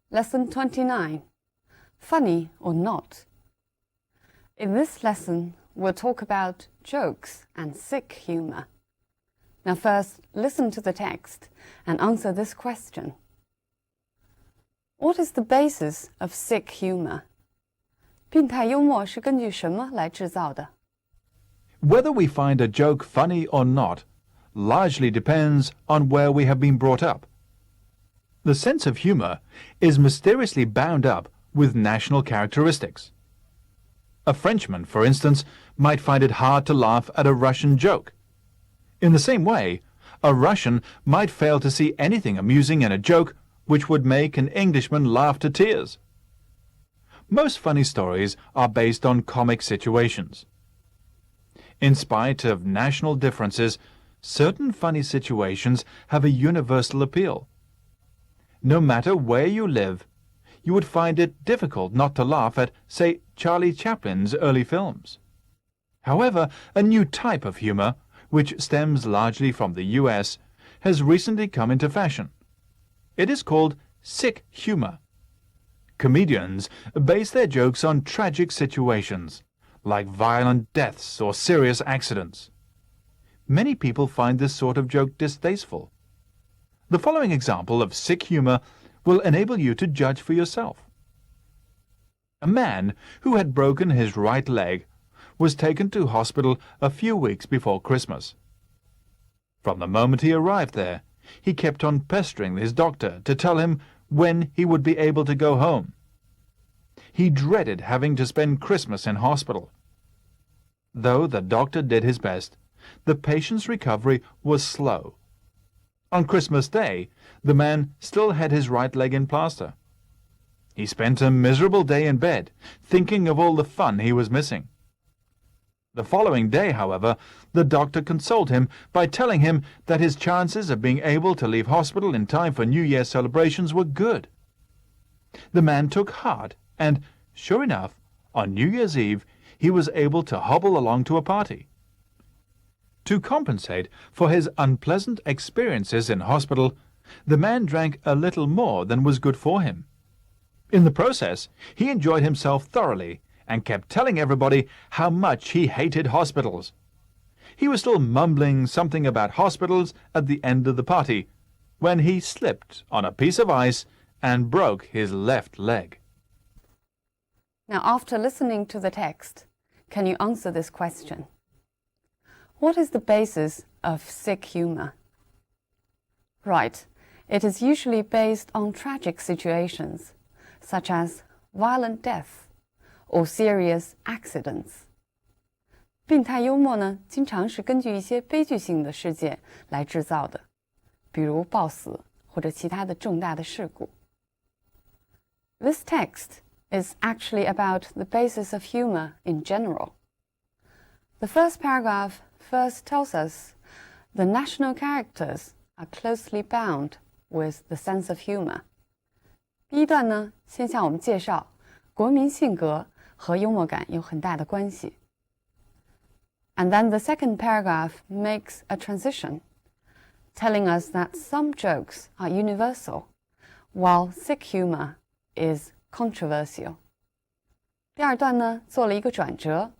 Lesson 29. Funny or not? In this lesson, we'll talk about jokes and sick humor. Now first, listen to the text and answer this question. What is the basis of sick humor? 病态幽默是根据什么来制造的？ Whether we find a joke funny or not largely depends on where we have been brought up. The sense of humor is mysteriously bound up with national characteristics. A Frenchman, for instance, might find it hard to laugh at a Russian joke. In the same way, a Russian might fail to see anything amusing in a joke which would make an Englishman laugh to tears. Most funny stories are based on comic situations. In spite of national differences, certain funny situations have a universal appeal. No matter where you live, you would find it difficult not to laugh at, say, Charlie Chaplin's early films. However, a new type of humor, which stems largely from the US, has recently come into fashion. It is called sick humor. Comedians base their jokes on tragic situations, like violent deaths or serious accidents. Many people find this sort of joke distasteful. The following example of sick humor will enable you to judge for yourself. A man who had broken his right leg was taken to hospital a few weeks before Christmas. From the moment he arrived there, he kept on pestering his doctor to tell him when he would be able to go home. He dreaded having to spend Christmas in hospital. Though the doctor did his best, the patient's recovery was slow. On Christmas Day, the man still had his right leg in plaster. He spent a miserable day in bed, thinking of all the fun he was missing. The following day, however, the doctor consoled him by telling him that his chances of being able to leave hospital in time for New Year's celebrations were good. The man took heart, and, sure enough, on New Year's Eve, he was able to hobble along to a party. To compensate for his unpleasant experiences in hospital, the man drank a little more than was good for him. In the process, he enjoyed himself thoroughly and kept telling everybody how much he hated hospitals. He was still mumbling something about hospitals at the end of the party when he slipped on a piece of ice and broke his left leg. Now, after listening to the text, can you answer this question? What is the basis of sick humor? Right, it is usually based on tragic situations, such as violent death or serious accidents. 病态幽默呢，经常是根据一些悲剧性的事件来制造的，比如暴死或者其他的重大的事故。This text is actually about the basis of humor in general. The first paragraph first tells us the national characters are closely bound with the sense of humor. 第一段呢，先向我们介绍国民性格和幽默感有很大的关系。And then the second paragraph makes a transition, telling us that some jokes are universal, while sick humor is controversial. 第二段呢，做了一个转折，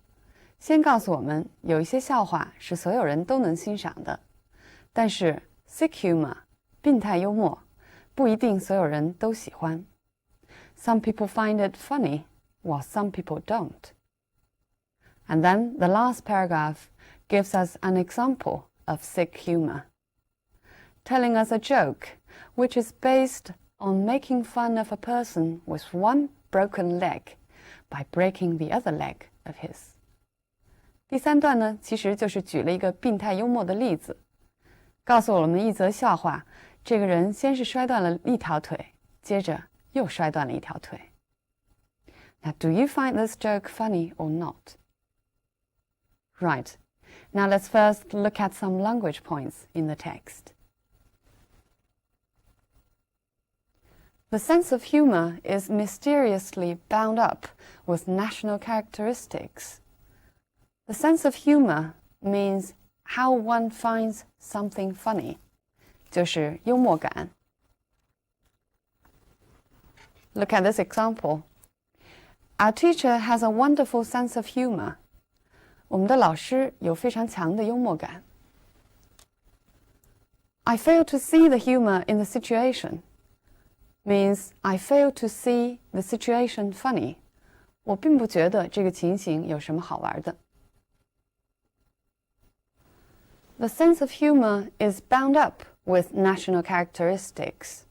先告诉我们有一些笑话是所有人都能欣赏的，但是 sick humor 病态幽默不一定所有人都喜欢。Some people find it funny, while some people don't. And then the last paragraph gives us an example of sick humor, telling us a joke which is based on making fun of a person with one broken leg by breaking the other leg of his. 第三段呢，其实就是举了一个病态幽默的例子，告诉我们一则笑话，这个人先是摔断了一条腿，接着又摔断了一条腿。Now, do you find this joke funny or not? Right. Now let's first look at some language points in the text. The sense of humor is mysteriously bound up with national characteristics. The sense of humor means how one finds something funny, 就是幽默感。Look at this example. Our teacher has a wonderful sense of humor. 我们的老师有非常强的幽默感。I fail to see the humor in the situation means I fail to see the situation funny. 我并不觉得这个情形有什么好玩的。The sense of humor is bound up with national characteristics.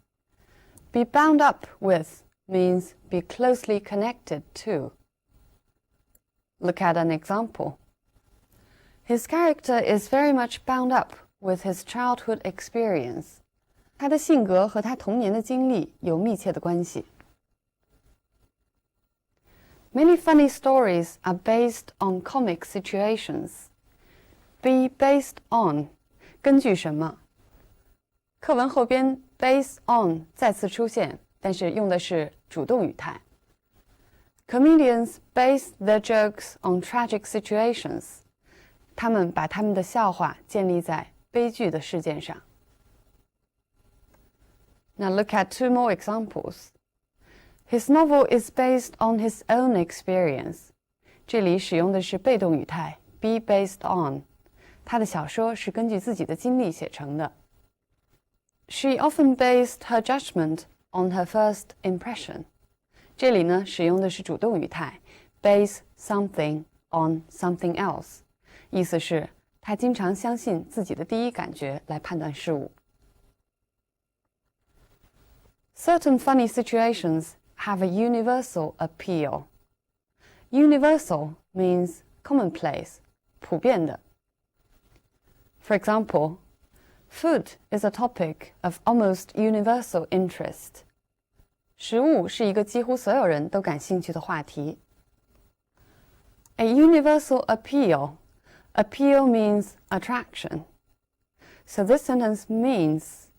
Be bound up with means be closely connected to. Look at an example. His character is very much bound up with his childhood experience. 他的性格和他童年的经历有密切的关系。Many funny stories are based on comic situations. Be based on 根据什么？课文后边 based on 再次出现，但是用的是主动语态。Comedians base their jokes on tragic situations. 他们把他们的笑话建立在悲剧的事件上。Now look at two more examples. His novel is based on his own experience. 这里使用的是被动语态 be based on. 他的小说是根据自己的经历写成的。She often based her judgment on her first impression. 这里呢，使用的是主动语态 base something on something else. 意思是她经常相信自己的第一感觉来判断事物。Certain funny situations have a universal appeal. Universal means commonplace, 普遍的。For example, food is a topic of almost universal interest. 食物是一个几乎所有人都感兴趣的话题。A universal appeal. Appeal means attraction. So this sentence means,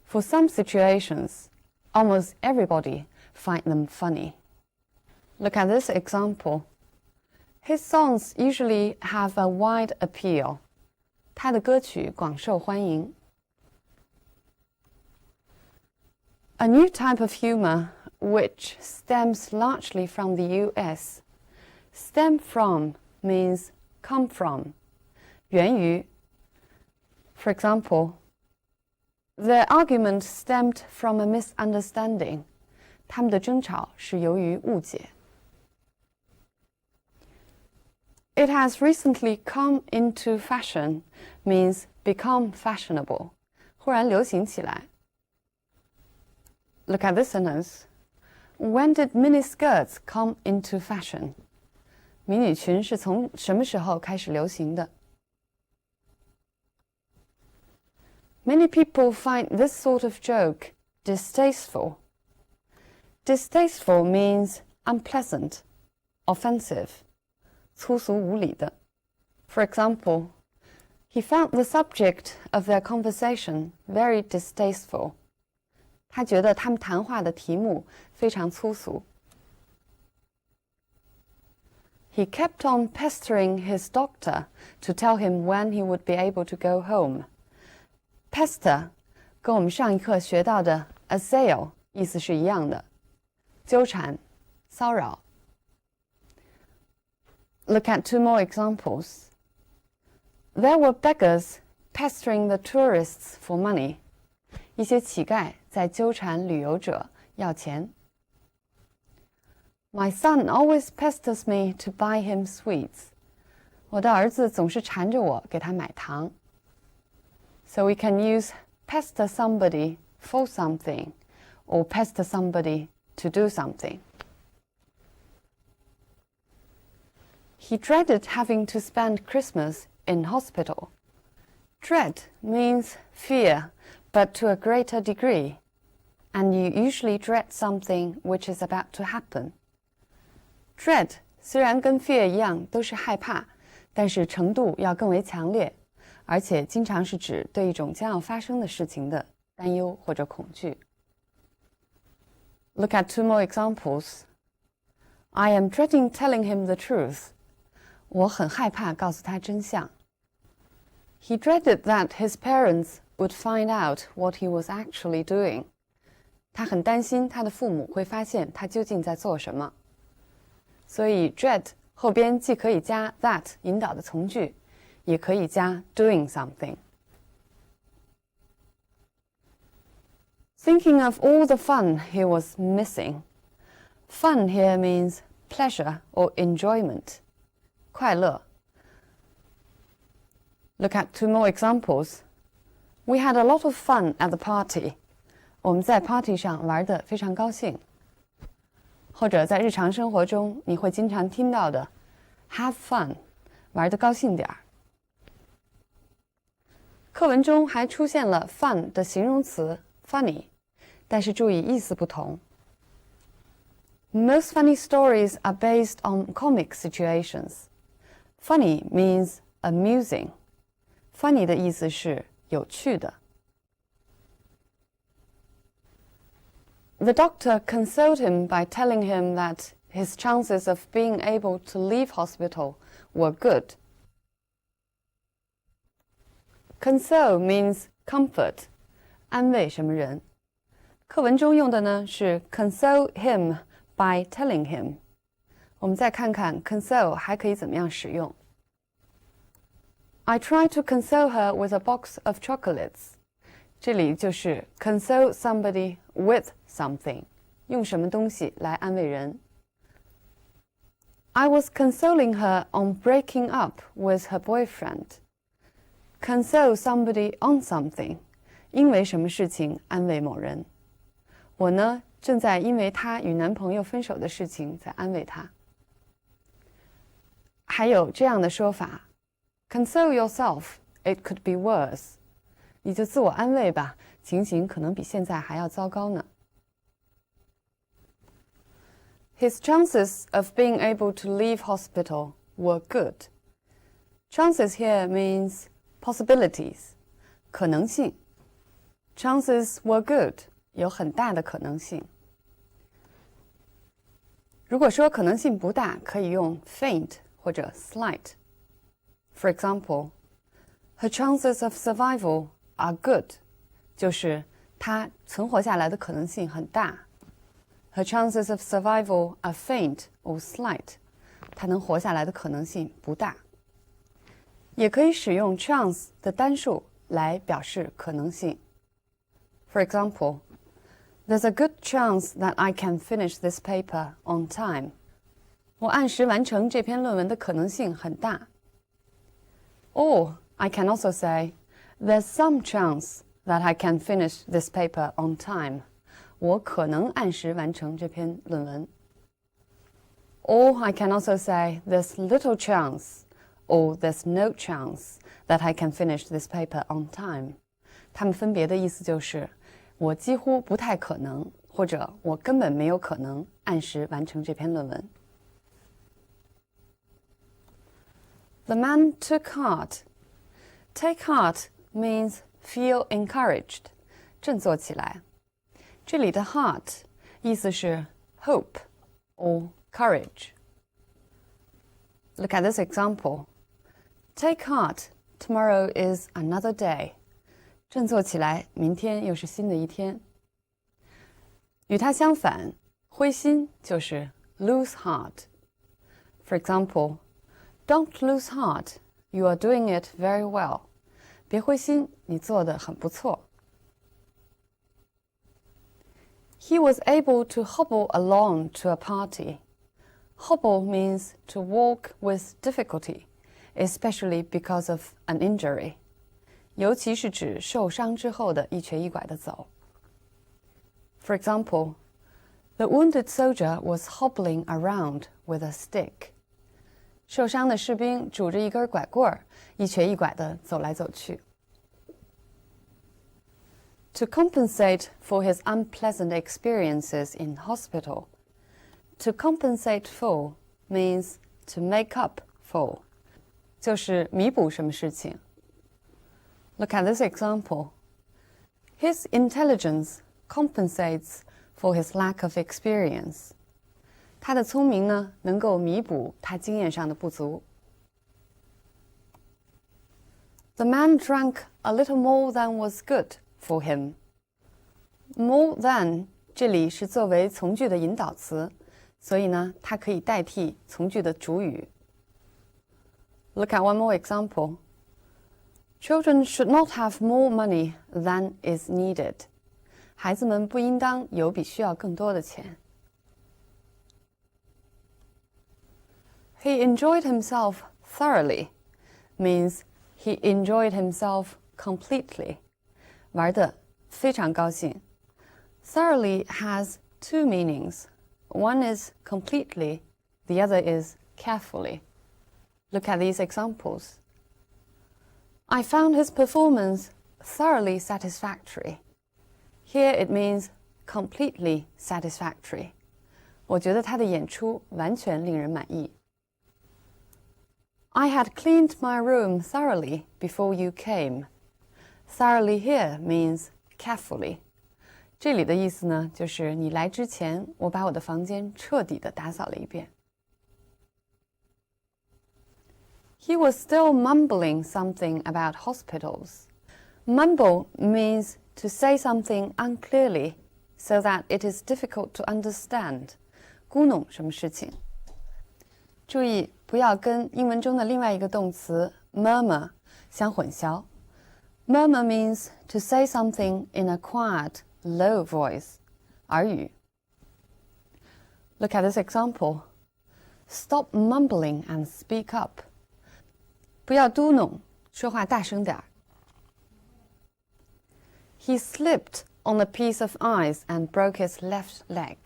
for some situations, almost everybody find them funny. Look at this example. His songs usually have a wide appeal. 他的歌曲广受欢迎。A new type of humor, which stems largely from the US. Stem from means come from. 源于。For example, their argument stemmed from a misunderstanding. 他们的争吵是由于误解。It has recently come into fashion means become fashionable. 忽然流行起来。Look at this sentence. When did miniskirts come into fashion? 迷你裙是从什么时候开始流行的？ Many people find this sort of joke distasteful. Distasteful means unpleasant, offensive, 粗俗无礼的。For example, he found the subject of their conversation very distasteful. 他觉得他们谈话的题目非常粗俗。He kept on pestering his doctor to tell him when he would be able to go home. Pester 跟我们上一课学到的 assail 意思是一样的，纠缠、骚扰。Look at two more examples. There were beggars pestering the tourists for money. 一些乞丐在纠缠旅游者要钱。My son always pesters me to buy him sweets. 我的儿子总是缠着我给他买糖。So we can use pester somebody for something or pester somebody to do something. He dreaded having to spend Christmas in hospital. Dread means fear, but to a greater degree. And you usually dread something which is about to happen. Dread 虽然跟 fear 一样都是害怕，但是程度要更为强烈，而且经常是指对一种将要发生的事情的担忧或者恐惧。Look at two more examples. I am dreading telling him the truth. 我很害怕告诉他真相。He dreaded that his parents would find out what he was actually doing. 他很担心他的父母会发现他究竟在做什么。所以 dread 后边既可以加 that 引导的从句，也可以加 doing something。 Thinking of all the fun he was missing. Fun here means pleasure or enjoyment. 快乐。Look at two more examples. We had a lot of fun at the party. 我们在 party 上玩得非常高兴。或者在日常生活中，你会经常听到的 have fun， 玩得高兴点儿。课文中还出现了 fun 的形容词 funny， 但是注意意思不同。Most funny stories are based on comic situations. Funny means amusing. Funny 的意思是有趣的。The doctor consoled him by telling him that his chances of being able to leave hospital were good. Console means comfort, 安慰什么人。课文中用的呢是 console him by telling him。我们再看看 console 还可以怎么样使用。I tried to console her with a box of chocolates. 这里就是 console somebody with something， 用什么东西来安慰人。I was consoling her on breaking up with her boyfriend. Console somebody on something， 因为什么事情安慰某人。我呢，正在因为她与男朋友分手的事情在安慰她。还有这样的说法 ，Console yourself, it could be worse。你就自我安慰吧，情形可能比现在还要糟糕呢。His chances of being able to leave hospital were good. Chances here means possibilities, 可能性。Chances were good, 有很大的可能性。如果说可能性不大，可以用 faint 或者 slight. For example, her chances of survival are good, 就是她存活下来的可能性很大。Her chances of survival are faint or slight, 她能活下来的可能性不大。也可以使用 chance 的单数来表示可能性。For example, there's a good chance that I can finish this paper on time. 我按时完成这篇论文的可能性很大。Or I can also say, there's some chance that I can finish this paper on time. 我可能按时完成这篇论文。Or I can also say, there's little chance, or there's no chance that I can finish this paper on time. 它们分别的意思就是我几乎不太可能，或者我根本没有可能按时完成这篇论文。The man took heart. Take heart means feel encouraged, 振作起来。这里的 heart 意思是 hope or courage. Look at this example. Take heart, tomorrow is another day. 振作起来，明天又是新的一天。与它相反，灰心就是 lose heart. For example, don't lose heart, you are doing it very well. 别灰心，你做得很不错。He was able to hobble along to a party. Hobble means to walk with difficulty, especially because of an injury. 尤其是指受伤之后的一瘸一拐的走。For example, the wounded soldier was hobbling around with a stick. 受伤的士兵拄着一根拐棍儿，一瘸一拐地走来走去。To compensate for his unpleasant experiences in hospital. To compensate for means to make up for. 就是弥补什么事情。Look at this example. His intelligence compensates for his lack of experience. 他的聪明呢，能够弥补他经验上的不足。The man drank a little more than was good for him. More than 这里是作为从句的引导词，所以呢，它可以代替从句的主语。Look at one more example. Children should not have more money than is needed. 孩子们不应当有比需要更多的钱。He enjoyed himself thoroughly means he enjoyed himself completely. 玩得非常高兴。Thoroughly has two meanings. One is completely, the other is carefully. Look at these examples. I found his performance thoroughly satisfactory. Here it means completely satisfactory. 我觉得他的演出完全令人满意。I had cleaned my room thoroughly before you came. Thoroughly here means carefully. 这里的意思呢，就是你来之前，我把我的房间彻底的打扫了一遍。He was still mumbling something about hospitals. Mumble means to say something unclearly so that it is difficult to understand. 咕哝什么事情？注意不要跟英文中的另外一个动词 murmur 相混淆。Murmur means to say something in a quiet, low voice. 耳语。Look at this example. Stop mumbling and speak up. 不要嘟哝，说话大声点儿。He slipped on a piece of ice and broke his left leg.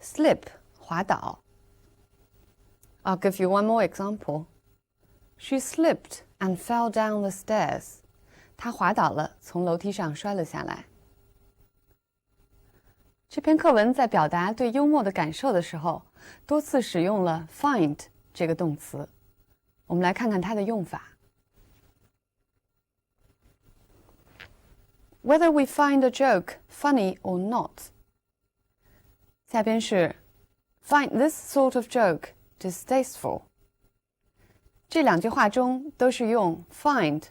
Slip, 滑倒。I'll give you one more example. She slipped and fell down the stairs. 她滑倒了，从楼梯上摔了下来。这篇课文在表达对幽默的感受的时候，多次使用了 find 这个动词。我们来看看它的用法。Whether we find a joke funny or not. 下边是 find this sort of joke distasteful. 这两句话中都是用 find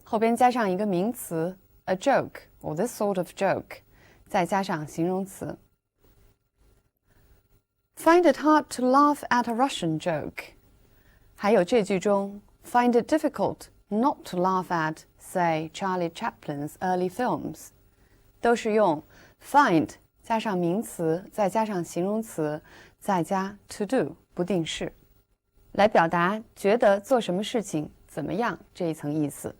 后边加上一个名词 a joke or this sort of joke 再加上形容词。Find it hard to laugh at a Russian joke. 还有这句中 find it difficult not to laugh at, say, Charlie Chaplin's early films. 都是用 find 加上名词再加上形容词再加 to do 不定式来表达觉得做什么事情怎么样这一层意思。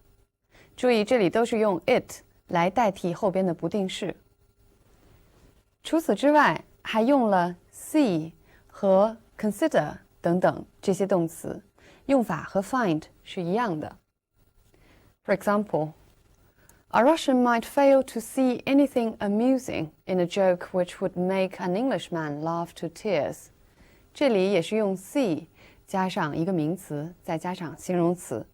注意这里都是用 it 来代替后边的不定式。除此之外还用了 see 和 consider 等等这些动词，用法和 find 是一样的。For example, a Russian might fail to see anything amusing in a joke which would make an Englishman laugh to tears. 这里也是用 see 加上一个名词再加上形容词，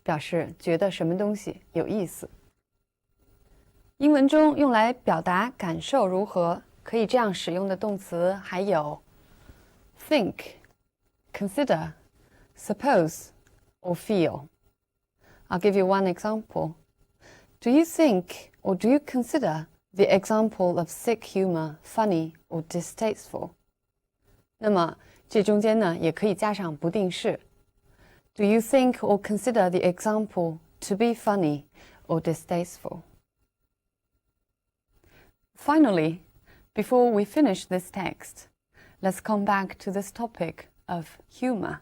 表示觉得什么东西有意思。英文中用来表达感受如何可以这样使用的动词还有 think, consider, suppose, or feel. I'll give you one example. Do you think or do you consider the example of sick humor funny or distasteful? 那么这中间呢也可以加上不定式。Do you think or consider the example to be funny or distasteful? Finally, before we finish this text, let's come back to this topic of humor.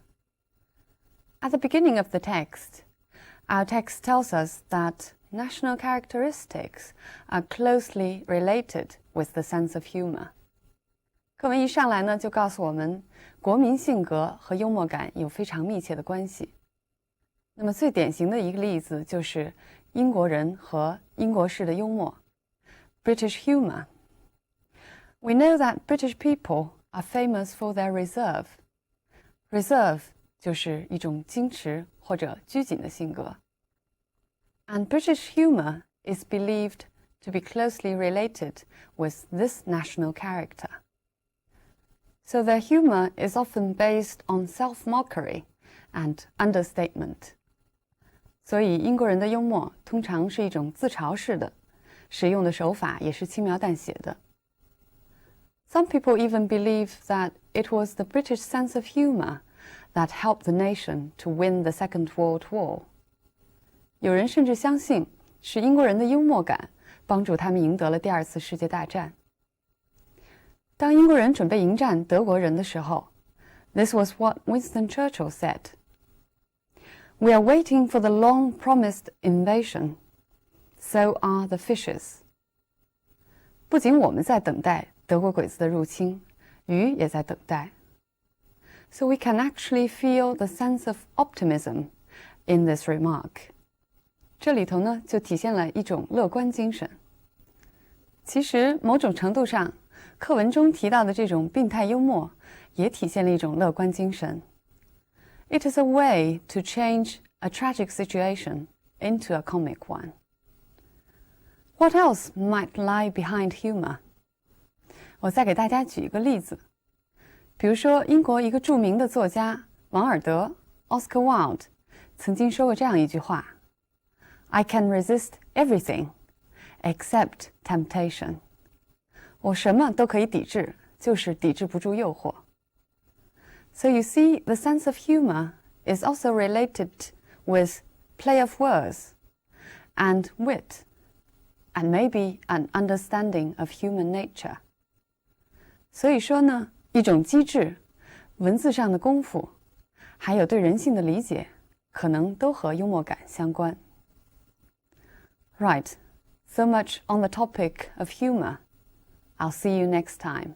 At the beginning of the text, our text tells us that national characteristics are closely related with the sense of humor. 课文一上来呢，就告诉我们，国民性格和幽默感有非常密切的关系。那么最典型的一个例子就是英国人和英国式的幽默 ，British humor. We know that British people are famous for their reserve. Reserve 就是一种矜持或者拘谨的性格。And British humor is believed to be closely related with this national character. So their humor is often based on self-mockery and understatement. 所以英国人的幽默通常是一种自嘲式的，使用的手法也是轻描淡写的。Some people even believe that it was the British sense of humor that helped the nation to win the Second World War. 有人甚至相信是英国人的幽默感帮助他们赢得了第二次世界大战。当英国人准备迎战德国人的时候 ，This was what Winston Churchill said. We are waiting for the long-promised invasion. So are the fishes. 不仅我们在等待德国鬼子的入侵，鱼也在等待。So we can actually feel the sense of optimism in this remark. 这里头呢，就体现了一种乐观精神。其实，某种程度上，课文中提到的这种病态幽默，也体现了一种乐观精神。It is a way to change a tragic situation into a comic one. What else might lie behind humor? 我再给大家举一个例子，比如说英国一个著名的作家王尔德 Oscar Wilde 曾经说过这样一句话 I can resist everything except temptation. 我什么都可以抵制，就是抵制不住诱惑。So you see, the sense of humor is also related with play of words and wit, and maybe an understanding of human nature. 所以说呢，一种机智、文字上的功夫，还有对人性的理解，可能都和幽默感相关。Right, so much on the topic of humor. I'll see you next time.